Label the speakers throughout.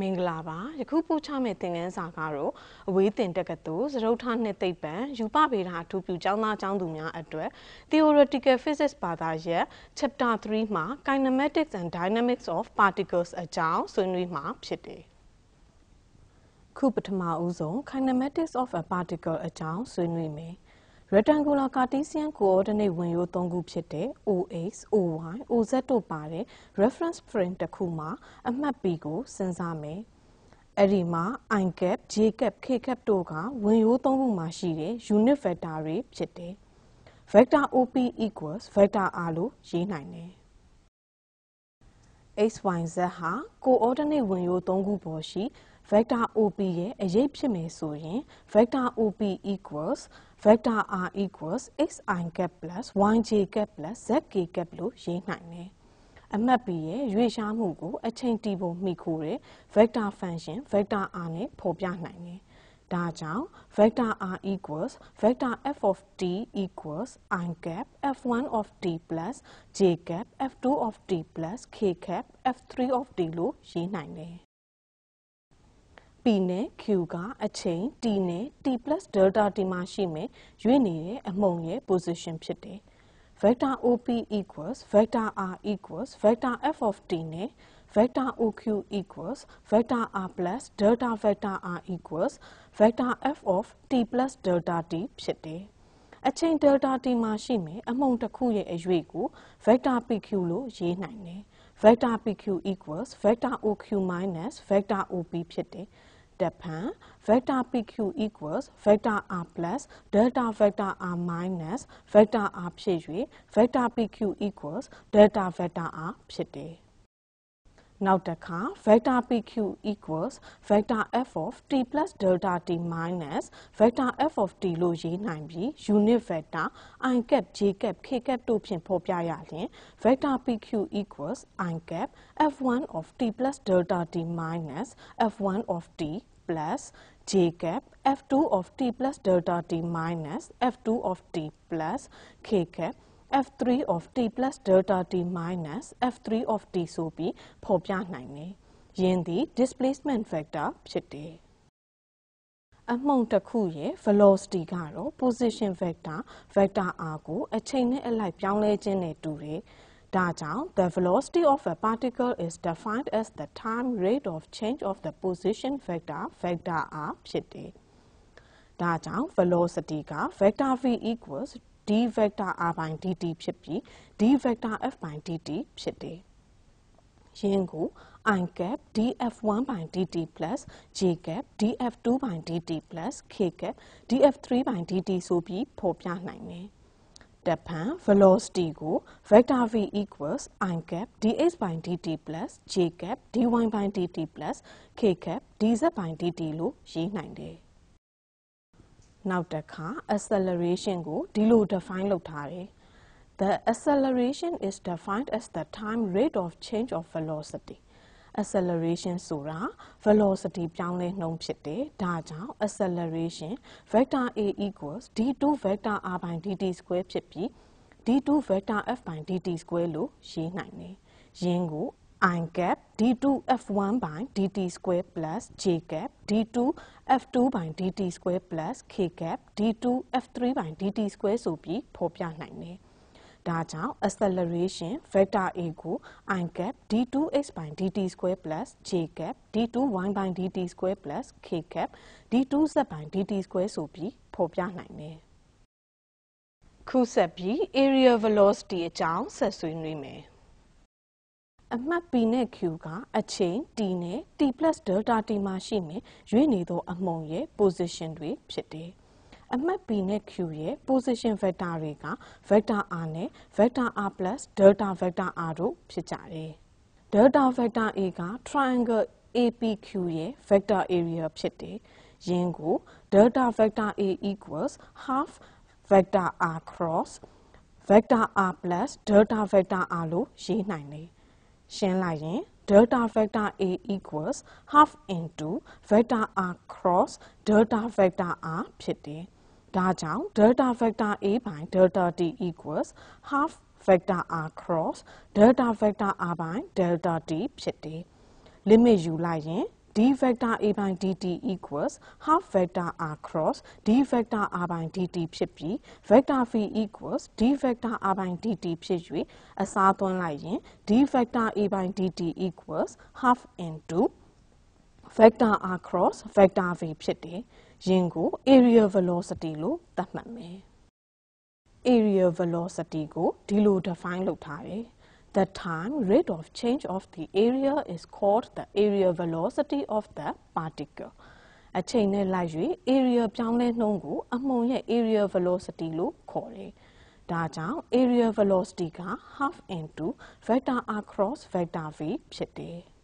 Speaker 1: မင်္ဂလာပါယခုပို့ချမယ့်သင်ခန်းစာကတော့အဝေးသင်တက္ကသိုလ်စတုတ္ထနှစ်သိပ္ပံယူပဗေဒအထူးပြုကျောင်းသားကျောင်းသူများအတွက် Theoretical Physics ဘာသာရပ် Chapter 3မှာ Kinematics and Dynamics of Particles အကြောင်းဆွေးနွေးမှာဖြစ်တယ်ခုပထမဦးဆုံး Kinematics of a Particle အကြောင်းဆွေးနွေးမယ်Rectangular Cartesian coordinate ဝင်ရိုး၃ခုဖြစ်တဲ့ OX, OY, OZ တို့ပါတဲ့ reference frame တစ်ခုမှာအမှတ် P ကိုစဉ်းစားမယ်။အဲ့ဒီမှာ I cap, J cap, K cap တို့ကဝင်ရိုး၃ခုမှာရှိတဲ့ unit vector တွေဖြစ်တယ်။ Vector OP equals vector R လို့ရေးနိုင်တယ်။ X, Y, Z ဟာ coordinate ဝင်ရိုး၃ခုပေါ်ရှိvector OP ရဲ့အရိပ်ဖြစ်မယ်ဆိုရင် vector OP equals vector R equals xi cap plus yj cap plus zk cap လို့ရေးနိုင်တယ်။အမှတ် P ရဲ့ရွေ့လျားမှုကိုအချိန်တီပုံမှီခိုတဲ့ vector function vector R နဲ့ဖော်ပြနိုင်တယ်။ဒါကြောင့် vector R equals vector f of t equals I cap f1 of t plus j cap f2 of t plus k cap f3 of t လို့ရေးနိုင်တယ်။ P နဲ့ Q ကအချိန် T နဲ့ T plus delta T မှာရှိမယ်ရွေ့နေတဲ့အမှုန်ရဲ့ position ဖြစ်တယ်။ Vector OP equals vector R equals vector f of T နဲ့ vector OQ equals vector R plus delta vector R equals vector f of T plus delta T ဖြစ်တယ်။အချိန် delta T မှာရှိမယ်အမှုန်တစ်ခုရဲ့အရွေ့ကို vector PQ လို့ရေးနိုင်တယ်။ Vector PQ equals vector OQ minus vector OP ဖြစ်တယ်။တဖန် vector PQ equals vector R plus delta vector R minus vector R ဖြစ်၍ vector PQ equals delta vector R ဖြစ်တယ်။နောက်တစ်ခါ vector PQ equals vector f of t plus delta t minus vector f of t လို့ရေးနိုင်ပြီး unit vector I cap, j cap, k cap တို့ဖြင့်ဖော်ပြရရင် vector PQ equals I cap f1 of t plus delta t minus f1 of t plus j cap f2 of t plus delta t minus f2 of t plus k cap f3 of t plus delta t minus f3 of t ဆိုပြီးဖော်ပြနိုင်တယ်။ယင်းသည် displacement vector ဖြစ်တယ်။အမှုန်တစ်ခုရဲ့ velocity ကတော့ position vector vector r ကိုအချိန်နဲ့အလိုက်ပြောင်းလဲခြင်းနဲ့တူတယ်။ဒါကြောင့် the velocity of a particle is defined as the time rate of change of the position vector vector r ဖြစ်တယ်။ဒါကြောင့် velocity က vector v equals d vector r by dt ဖြစ်ပြီး d vector f by dt ဖြစ်တယ်။ယင်းကို I cap df1 by dt plus j cap df2 by dt plus k cap df3 by dt ဆိုပြီးဖော်ပြနိုင်တယ်။တဖန် velocity ကို vector v equals I cap dx by dt plus j cap dy by dt plus k cap dz by dt လို့ရေးနိုင်တယ်။နောက်တစ်ခါ acceleration ကိုဒီလို define လုပ်ထားတယ်။ The acceleration is defined as the time rate of change of velocity. Acceleration ဆိုတာ velocity ပြောင်းလဲနှုန်းဖြစ်တယ်။ဒါကြောင့် acceleration vector a equals d2 vector r by dt square ဖြစ်ပြီး d2 vector f by dt square လို့ရေးနိုင်တယ်။ယင်းကို I cap d2 f1 by dt square plus j cap d2 f2 by dt square plus k cap d2 f3 by dt square ဆိုပြီးဖော်ပြနိုင်တယ်။ဒါကြောင့် acceleration vector a ကို I cap d2x by dt square plus j cap d2y by dt square plus k cap d2z by dt square ဆိုပြီးဖော်ပြနိုင်တယ်။ခုဆက်ပြီး area velocity အကြောင်းဆက်ဆွေးနွေးမယ်။အမှတ် P နဲ့ Q ကအချိန် T နဲ့ T plus delta T မှာရှိမယ်ရွေ့နေသောအမှုန်ရဲ့ position တွေဖြစ်တယ်။အမှတ် P နဲ့ Q ရဲ့ position vector တွေက vector R နဲ့ vector R plus delta vector R တို့ဖြစ်ကြတယ်။ delta vector A က triangle APQ ရဲ့ vector area ဖြစ်တယ်။ယင်းကို delta vector A equals half vector R cross vector R plus delta vector R လို့ရေးနိုင်တယ်။ရှင်းလိုက်ရင် delta vector A equals half into vector R cross delta vector R ဖြစ်တယ်။ဒါကြောင့် delta vector A by delta T equals half vector R cross delta vector R by delta T ဖြစ်တယ်။ limit ယူလိုက်ရင် d vector a by dt equals half vector r cross d vector r by dt ဖြစ်ပြီး vector v equals d vector r by dt ဖြစ်၍အစားသွင်းလိုက်ရင် d vector a by dt equals half into vector r cross vector v ဖြစ်တယ်။ယင်းကို area velocity လို့သတ်မှတ်မယ်။ area velocity ကိုဒီလို define လုပ်ထားတယ်။ The time rate of change of the area is called the area velocity of the particle. အချိန်နဲ့လိုက်၍ area ပြောင်းလဲနှုန်းကိုအမှုန်ရဲ့ area velocity လို့ခေါ်တယ်။ဒါကြောင့် area velocity က half into vector r cross vector v ဖြစ်တယ်။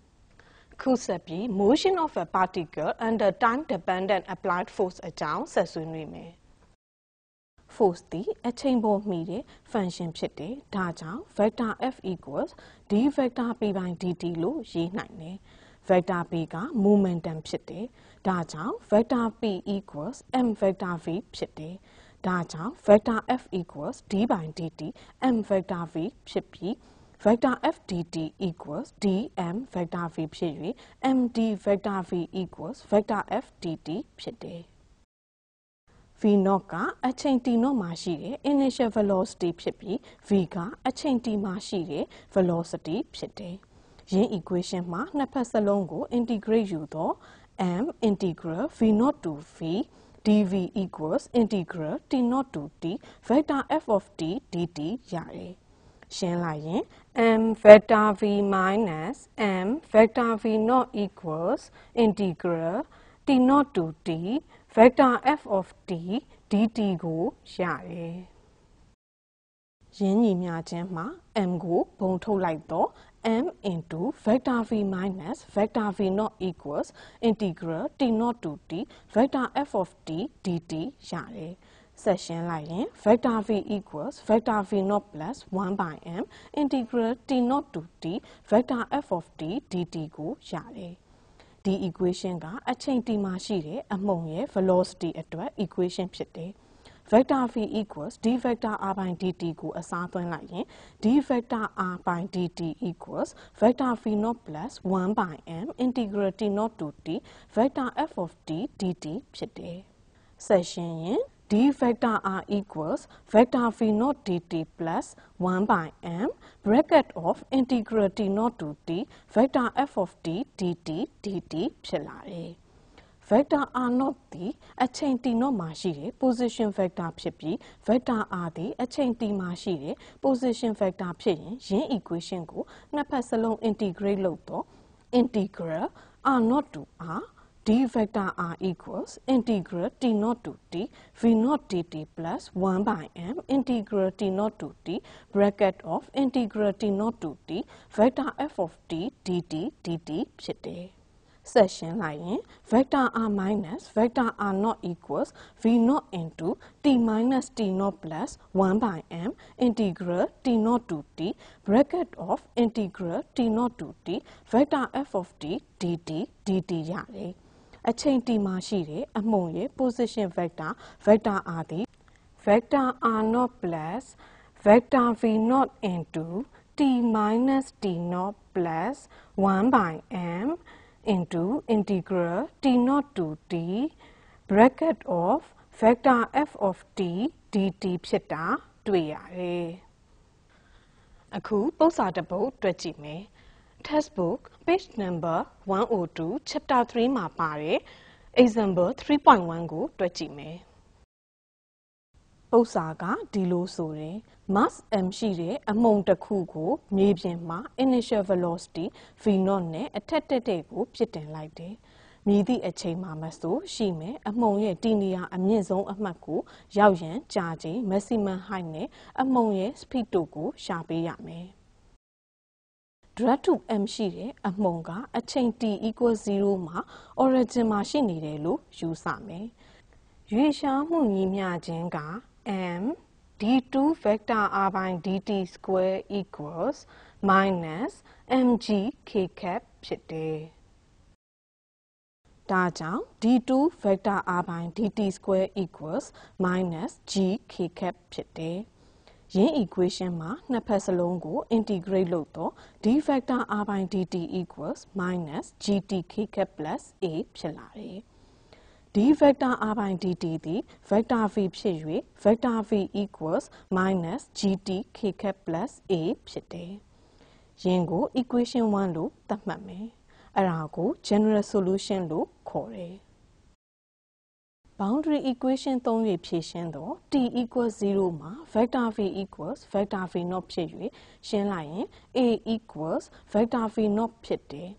Speaker 1: ခုဆက်ပြီး motion of a particle under time dependent applied force အကြောင်းဆက်ဆွေးနွေးမယ်။ force သည်အချိန်ပေါ်မီတဲ့ function ဖြစ်တယ်။ဒါကြောင့် vector f equals d vector p by dt လို့ရေးနိုင်တယ်။ vector p က momentum ဖြစ်တယ်။ဒါကြောင့် vector p equals m vector v ဖြစ်တယ်။ဒါကြောင့် vector f equals d by dt m vector v ဖြစ်ပြီး vector f dt equals dm vector v ဖြစ်၍ md vector v equals vector f dt ဖြစ်တယ်။ v naught ကအချိန် t naught မှာရှိတဲ့ initial velocity ဖြစ်ပြီး v ကအချိန် t မှာရှိတဲ့ velocity ဖြစ်တယ်။ယင်း equation မှာနှစ်ဖက်စလုံးကို integrate ယူတော့ m integral v naught to v dv equals integral t naught to t vector f of t dt ရတယ်။ရှင်းလိုက်ရင် m vector v minus m vector v naught equals integral t naught to t vector f of t dt ကိုရတယ်။ယင်းညီမျှခြင်းမှာ m ကိုဘုံထုတ်လိုက်တော့ m into vector v minus vector v naught equals integral t naught to t vector f of t dt ရတယ်။ဆက်ရှင်းလိုက်ရင် vector v equals vector v naught plus 1 by m integral t naught to t vector f of t dt ကိုရတယ်။ဒီ equation ကအချိန် t မှာရှိတဲ့အမှုန်ရဲ့ velocity အတွက် equation ဖြစ်တယ်။ vector v equals d vector r by dt ကိုအစားသွင်းလိုက်ရင် d vector r by dt equals vector v naught plus 1 by m integral t naught to t vector f of t dt ဖြစ်တယ်။ဆက်ရှင်းရင် d vector r equals vector v naught dt plus 1 by m bracket of integral t naught to t vector f of t dt dt ဖြစ်လာတယ်။ vector r naught သည်အချိန် t naught မှာရှိတဲ့ position vector ဖြစ်ပြီး vector r သည်အချိန် t မှာရှိတဲ့ position vector ဖြစ်ရင်ယင်း equation ကိုနှစ်ဖက်စလုံး integrate လုပ်တော့ integral r naught to r d vector r equals integral t naught to t v naught dt plus 1 by m integral t naught to t bracket of integral t naught to t vector f of t dt dt ဖြစ်တယ်။ဆက်ရှင်းလိုက်ရင် vector r minus vector r naught equals v naught into t minus t naught plus 1 by m integral t naught to t bracket of integral t naught to t vector f of t dt dt ရတယ်။အချိန် t မှာရှိတဲ့အမှုန်ရဲ့ position vector vector r သည် vector r naught plus vector v naught into t minus t naught plus 1 by m into integral t naught to t bracket of vector f of t dt ဖြစ်တာတွေ့ရတယ်။အခုပုဒ်စာတစ်ပုဒ်တွက်ကြည့်မယ်။ textbook page number 102 chapter 3မှာပါတဲ့ example 3.1 ကိုတွက်ကြည့်မယ်။ပုဒ်စာကဒီလိုဆိုတယ် mass m ရှိတဲ့အမှုန်တစ်ခုကိုမြေပြင်မှာ initial velocity v naught နဲ့အထက်တက်တဲ့ကိုပြစ်တင်လိုက်တယ်။မည်သည့်အချိန်မှာမဆိုရှိမယ်အမှုန်ရဲ့တည်နေရာအမြင့်ဆုံးအမှတ်ကိုရောက်ရန်ကြာချိန် maximum height နဲ့အမှုန်ရဲ့ speed တို့ကိုရှာပေးရမယ်။ drag to m ရှိတဲ့အမှုန်ကအချိန် t equals 0မှာ origin မှာရှိနေတယ်လို့ယူဆမယ်။ရွေ့လျားမှုညီမျှခြင်းက m d2 vector r by dt square equals minus mg k cap ဖြစ်တယ်။ဒါကြောင့် d2 vector r by dt square equals minus g k cap ဖြစ်တယ်။ ယင်း equation မှာနှစ်ဖက်စလုံးကို integrate လုပ်တော့ d vector r by dt equals minus gt k cap plus a ဖြစ်လာတယ်။ d vector r by dt သည် vector v ဖြစ်၍ vector v equals minus gt k cap plus a ဖြစ်တယ်။ယင်းကို equation 1လို့သတ်မှတ်မယ်။အဲ့ဒါကို general solution လို့ခေါ်တယ်။ boundary equation 3၍ဖြည့်ရှင်းတော့ t equals 0မှာ vector v equals vector v naught ဖြစ်၍ရှင်းလိုက်ရင် a equals vector v naught ဖြစ်တယ်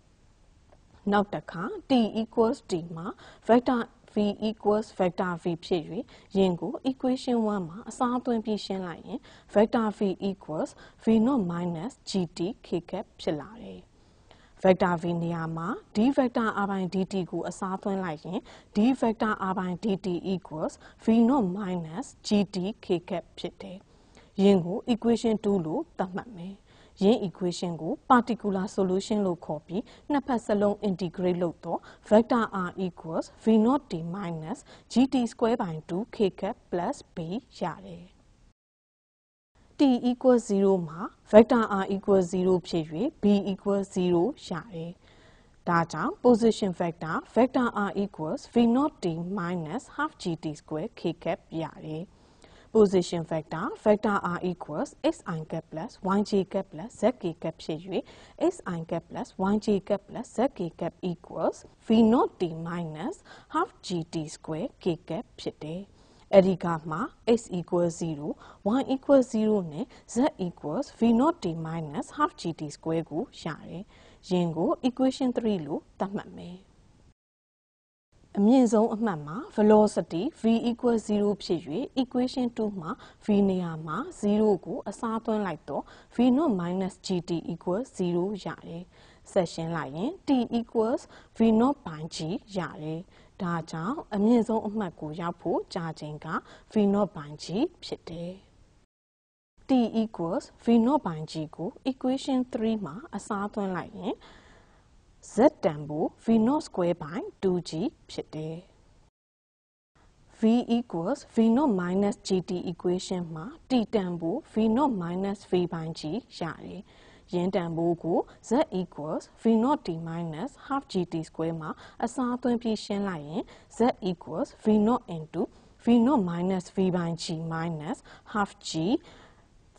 Speaker 1: ။နောက်တစ်ခါ t equals t မှာ vector v equals vector v ဖြစ်၍ယင်းကို equation 1မှာအစားသွင်းပြီးရှင်းလိုက်ရင် vector v equals v naught minus gt k cap ဖြစ်လာတယ်။ vector v နေရာမှာ d vector r by dt ကိုအစားသွင်းလိုက်ရင် d vector r by dt equals v naught minus gt k cap ဖြစ်တယ်။ယင်းကို equation 2လို့သတ်မှတ်မယ်။ယင်း equation ကို particular solution လို့ခေါ်ပြီးနှစ်ဖက်စလုံး integrate လုပ်တော့ vector r equals v naught t minus gt square by 2 k cap plus b ရတယ်။ t equals 0မှာ vector r equals 0 ဖြစ်၍b equals 0 ရတယ်။ဒါကြောင့် position vector vector r equals v naught t minus half gt square k cap ရတယ်။ position vector vector r equals xi cap plus yj cap plus zk cap ဖြစ်၍ xi cap plus yj cap plus zk cap equals v naught t minus half gt square k cap ဖြစ်တယ်။အဲ့ဒီကမှာ x equals 0, y equals 0 နဲ့ z equals v naught t minus half gt square ကိုရတယ်။ယင်းကို equation 3လို့သတ်မှတ်မယ်။အမြင့်ဆုံးအမှတ်မှာ velocity v equals 0 ဖြစ်၍equation 2မှာ v နေရာမှာ 0 ကိုအစားသွင်းလိုက်တော့ v naught minus gt equals 0 ရတယ်။ဆက်ရှင်းလိုက်ရင် t equals v naught by g ရတယ်။ဒါကြောင့်အမြင့်ဆုံးအမှတ်ကိုရောက်ဖို့ကြာချိန်က v naught by g ဖြစ်တယ်။ t equals v naught by g ကို equation 3မှာအစားသွင်းလိုက်ရင် z တန်ဖိုး v naught square by 2g ဖြစ်တယ်။ v equals v naught minus gt equation မှာ t တန်ဖိုး v naught minus v by g ရတယ်။ယင်းတန်ဖိုးကို z equals v naught t minus half gt square မှာအစားသွင်းပြီးရှင်းလိုက်ရင် z equals v naught into v naught minus v by g minus half g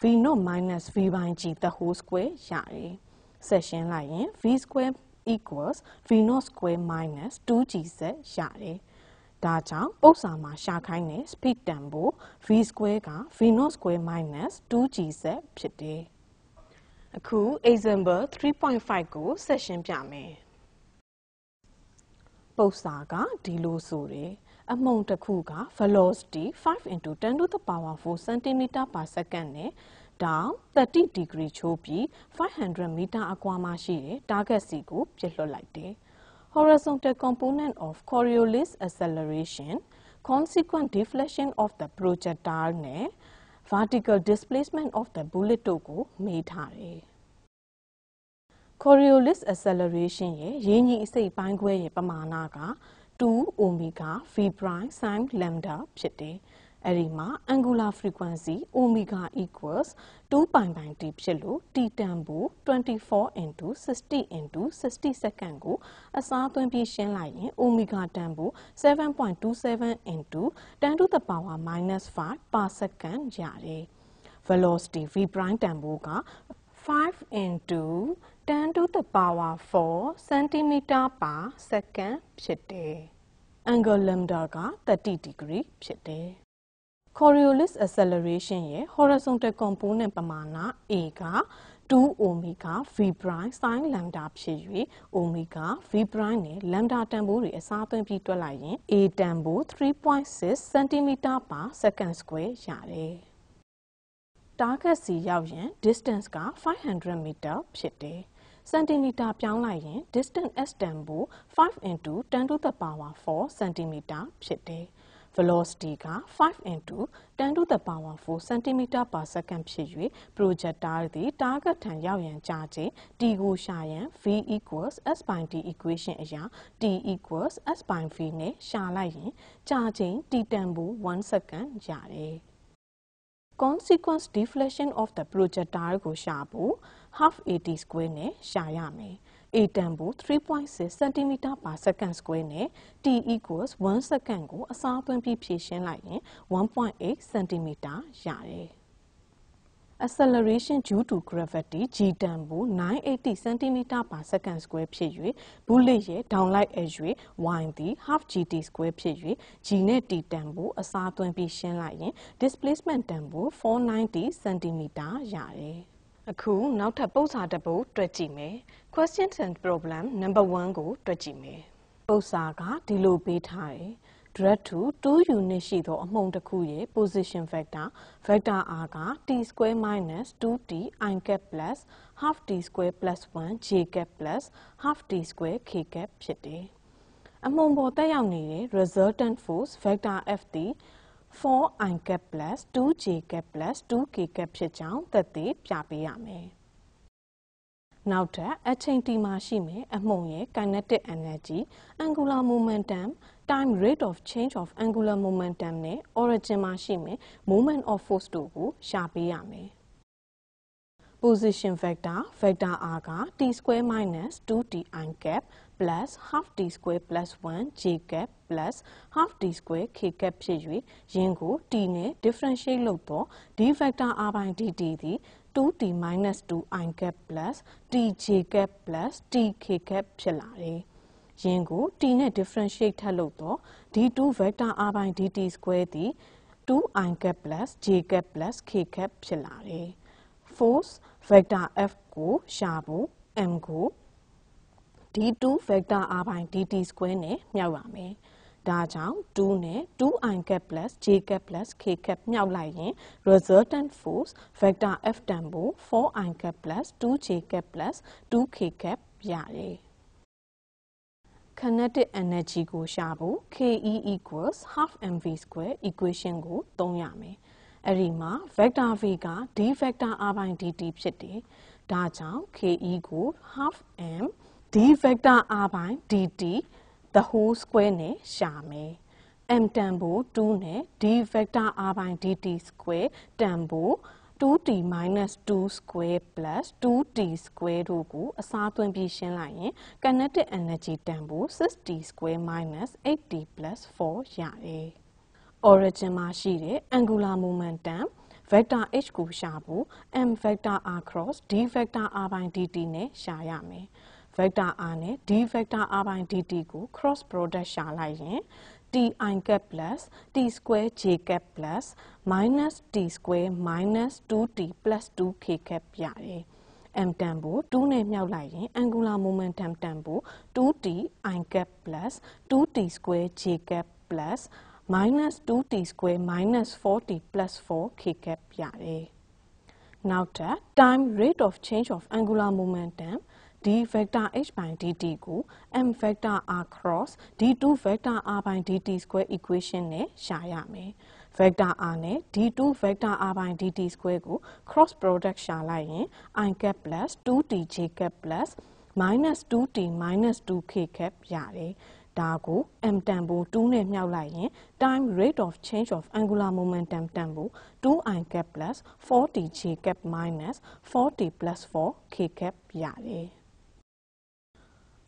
Speaker 1: v naught minus v by g the whole square ရတယ်။ဆက်ရှင်းလိုက်ရင် v square equals v naught square minus 2gz ရတယ်။ဒါကြောင့်ပု္ပ္ပစာမှာရှာခိုင်းတဲ့ speed တန်ဖိုး v square က v naught square minus 2gz ဖြစ်တယ်။အခု example 3.5 ကိုဆက်ရှင်းပြမယ်။ပု္ပ္ပစာကဒီလိုဆိုတယ်။အမှုန်တစ်ခုက velocity 5 into 10 to the power 4 cm per second နဲ့တောင်30 degree ချိုးပြီး500 meter အကွာမှာရှိတဲ့ target စီကိုပြစ်လွှတ်လိုက်တယ်။ horizontal component of Coriolis acceleration, consequent deflection of the projectile နဲ့ vertical displacement of the bullet တို့ကိုမေးထားတယ်။ Coriolis acceleration ရဲ့ရင်းကြီးအစိတ်ပိုင်းခွဲရဲ့ပမာဏက 2 omega v prime sin lambda ဖြစ်တယ်။အဲ့ဒီမှာ angular frequency omega equals 2 pi by t ဖြစ်လို့ t တန်ဖိုး24 into 60 into 60 second ကိုအစားသွင်းပြီးရှင်းလိုက်ရင် omega တန်ဖိုး 7.27 into 10 to the power minus 5 per second ရတယ်။ velocity v prime တန်ဖိုးက 5 into 10 to the power 4 centimeter per second ဖြစ်တယ်။ angle lambda က30 degree ဖြစ်တယ်။ Coriolis acceleration ရဲ့ horizontal component ပမာဏ a က 2 omega v prime sin lambda ဖြစ်၍omega v prime နဲ့ lambda တန်ဖိုးတွေအစားသွင်းပြီးတွက်လိုက်ရင် a တန်ဖိုး 3.6 cm per second square ရတယ်။ target စီရောက်ရင် distance က500 meter ဖြစ်တယ်။ စင်တီမီတာပြောင်းလိုက်ရင် distance s တန်ဖိုး5 into 10 to the power 4 cm ဖြစ်တယ်။ velocity က5 into 10 to the power 4 cm per second ဖြစ်၍projectile သည် target ထံရောက်ရန်ကြာချိန် t ကိုရှာရန် v equals s by t equation အရာ t equals s by v နဲ့ရှာလိုက်ရင်ကြာချိန် t တန်ဖိုး1 second ရတယ်။ consequence deflection of the projectile ကိုရှာဖို့ half at square နဲ့ရှာရမယ် a တန်ဖိုး 3.6 cm per second square နဲ့ t equals 1 second ကိုအစားသွင်းပြီးဖြည့်ရှင်းလိုက်ရင် 1.8 cm ရတယ်acceleration due to gravity g တန်ဖိုး 980 cm per second square ဖြစ်၍ဘူးလစ်ရဲ့ downlight edge y သည် half gt square ဖြစ်၍ g နဲ့ t တန်ဖိုးအစားသွင်းပြီးရှင်းလိုက်ရင် displacement တန်ဖိုး 490 cm ရတယ်အခုနောက်ထပ်ပုဒ်စာတစ်ပုဒ်တွက်ကြည့်မယ် question and problem number 1 ကိုတွက်ကြည့်မယ်ပုဒ်စာကဒီလိုပေးထားတယ်Direct to 2 unit ရှိသောအမှုန်တစ်ခုရဲ့ position vector vector r က t square minus 2t I cap plus half t square plus 1 j cap plus half t square k cap ဖြစ်တယ်အမှုန်ပေါ်တက်ရောက်နေတဲ့ resultant force vector f သည် 4 I cap plus 2 j cap plus 2 k cap ဖြစ်ကြောင်းသက်သေပြပေးရမယ်နောက်ထပ်အချိန်တီမှာရှိမယ်အမှုန်ရဲ့ kinetic energy angular momentum time rate of change of angular momentum နဲ့ origin မှာရှိမယ် moment of force တို့ကိုရှာပေးရမယ် position vector vector r က t square minus 2t I cap plus half t square plus 1 j cap plus half t square k cap ဖြစ်၍ယင်းကို t နဲ့ differentiate လုပ်တော့ d vector r by dt သည် 2t minus 2 I cap plus t j cap plus t k cap ဖြစ်လာတယ်ယင်းကို t နဲ့ differentiate ထပ်လုပ်တော့ d2 vector r by dt square သည် 2 I cap plus j cap plus k cap ဖြစ်လာတယ် force vector f ကိုရှာဖို့ m ကို d2 vector r by dt square နဲ့မြှောက်ရမယ်ဒါကြောင့်2နဲ့ 2 I cap plus j cap plus k cap မြှောက်လိုက်ရင် resultant force vector f တန်ဖိုး 4 I cap plus 2 j cap plus 2 k cap ရတယ် kinetic energy ကိုရှာဖို့ ke equals half mv square equation ကိုသုံးရမယ်အဲ့ဒီမှာ vector v က d vector r by dt ဖြစ်တယ်ဒါကြောင့် ke ကို half m d vector r by dt the whole square နဲ့ရှာမယ် m တန်ဖိုး2နဲ့ d vector r by dt square တန်ဖိုး 2t minus 2 square plus 2t square တို့ကိုအစားသွင်းပြီးရှင်းလိုက်ရင် kinetic energy တန်ဖိုး 6t square minus 8t plus 4 ရတယ် origin မှာရှိတဲ့ angular momentum vector h ကိုရှာဖို့ m vector r cross d vector r by dt နဲ့ရှာရမယ် vector r နဲ့ d vector r by dt ကို cross product ရှာလိုက်ရင် t I cap plus t square j cap plus minus t square minus 2t plus 2 k cap ရတယ် m တန်ဖိုး2နဲ့မြှောက်လိုက်ရင် angular momentum တန်ဖိုး 2t I cap plus 2t square j cap plus minus 2t square minus 4t plus 4 k cap ရတယ်နောက်ထပ် time rate of change of angular momentum d vector h by dt ကို m vector r cross d2 vector r by dt square equation နဲ့ရှာရမယ် vector r နဲ့ d2 vector r by dt square ကို cross product ရှာလိုက်ရင် I cap plus 2t j cap plus minus 2t minus 2 k cap ရတယ်ဒါကို m တန်ဖိုး2နဲ့မြှောက်လိုက်ရင် time rate of change of angular momentum တန်ဖိုး 2 I cap plus 4t j cap minus 4t plus 4 k cap ရတယ်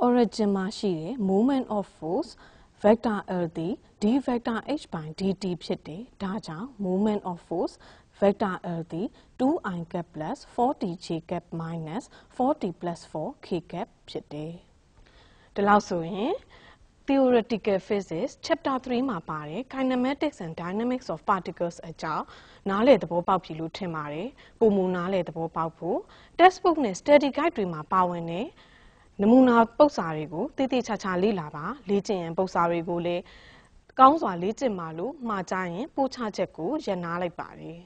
Speaker 1: origin မှာရှိတဲ့ moment of force vector L သည် d vector h by dt ဖြစ်တယ်ဒါကြောင့် moment of force vector L သည် 2 I cap plus 4t j cap minus 4t plus 4 k cap ဖြစ်တယ်ဒီလောက်ဆိုရင် theoretical physics chapter 3မှာပါတယ် kinematics and dynamics of particles အကြောင်းနားလည်သဘောပေါက်ပြီလို့ထင်ပါတယ်ပုံမူနားလည်သဘောပေါက်ဖို့ textbook နဲ့ study guide တွေမှာပါဝင်တဲ့နမူနာပုဒ်စာတွေကိုတည်တည်ချာချာလေ့လာပါလေ့ကျင့်ရန်ပုဒ်စာတွေကိုလည်းကောင်းစွာလေ့ကျင့်ပါလို့မှာကြားရင်ပို့ချချက်ကိုရပ်နားလိုက်ပါတယ်